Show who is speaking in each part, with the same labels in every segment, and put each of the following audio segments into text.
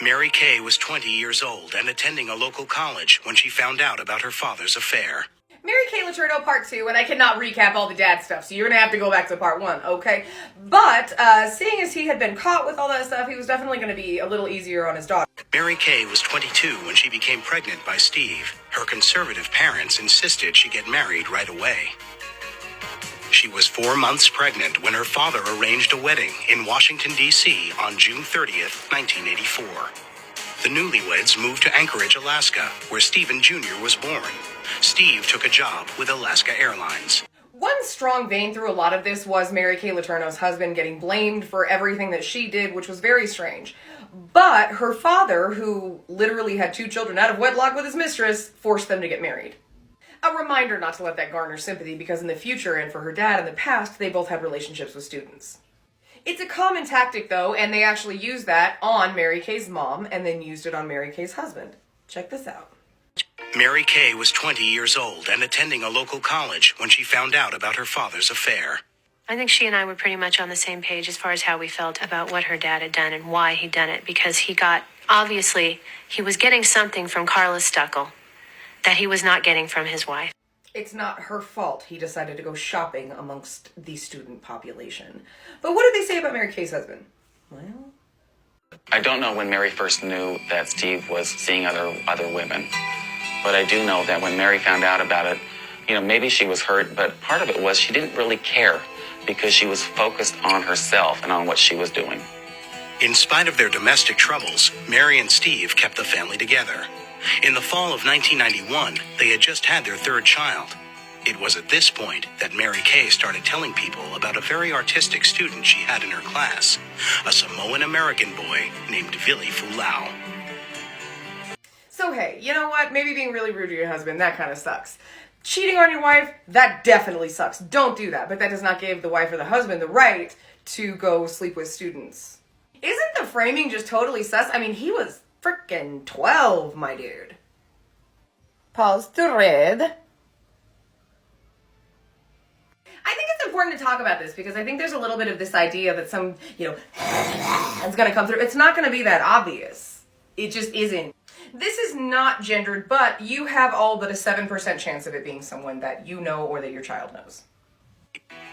Speaker 1: Mary Kay was 20 years old and attending a local college when she found out about her father's affair.
Speaker 2: Mary Kay Letourneau part 2, and I cannot recap all the dad stuff, so you're going to have to go back to part 1, okay? But, seeing as he had been caught with all that stuff, he was definitely going to be a little easier on his daughter.
Speaker 1: Mary Kay was 22 when she became pregnant by Steve. Her conservative parents insisted she get married right away. She was 4 months pregnant when her father arranged a wedding in Washington, D.C. on June 30th, 1984. The newlyweds moved to Anchorage, Alaska, where Stephen Jr. was born. Steve took a job with Alaska Airlines.
Speaker 2: One strong vein through a lot of this was Mary Kay Letourneau's husband getting blamed for everything that she did, which was very strange. But her father, who literally had 2 children out of wedlock with his mistress, forced them to get married. A reminder not to let that garner sympathy, because in the future and for her dad in the past, they both had relationships with students. It's a common tactic, though, and they actually used that on Mary Kay's mom and then used it on Mary Kay's husband. Check this out.
Speaker 1: Mary Kay was 20 years old and attending a local college when she found out about her father's affair.
Speaker 3: I think she and I were pretty much on the same page as far as how we felt about what her dad had done and why he'd done it, because obviously, he was getting something from Carla Stuckel that he was not getting from his wife.
Speaker 2: It's not her fault he decided to go shopping amongst the student population. But what did they say about Mary Kay's husband? Well,
Speaker 4: I don't know when Mary first knew that Steve was seeing other women. But I do know that when Mary found out about it, maybe she was hurt, but part of it was she didn't really care because she was focused on herself and on what she was doing.
Speaker 1: In spite of their domestic troubles, Mary and Steve kept the family together. In the fall of 1991, they had just had their 3rd child. It was at this point that Mary Kay started telling people about a very artistic student she had in her class, a Samoan-American boy named Vili Fulau.
Speaker 2: so hey, you know what? Maybe being really rude to your husband, that kind of sucks. Cheating on your wife, that definitely sucks. Don't do that. But that does not give the wife or the husband the right to go sleep with students. Isn't the framing just totally sus? I mean, he was frickin' 12, my dude. Pause to read. I think it's important to talk about this because I think there's a little bit of this idea that some, it's gonna come through. It's not gonna be that obvious. It just isn't. This is not gendered, but you have all but a 7% chance of it being someone that you know or that your child knows.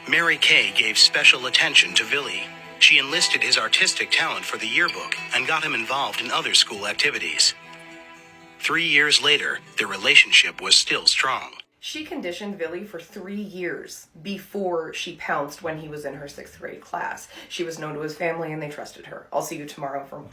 Speaker 1: Mary Kay gave special attention to Vili. She enlisted his artistic talent for the yearbook and got him involved in other school activities. 3 years later, their relationship was still strong.
Speaker 2: She conditioned Vili for 3 years before she pounced when he was in her 6th grade class. She was known to his family and they trusted her. I'll see you tomorrow for more.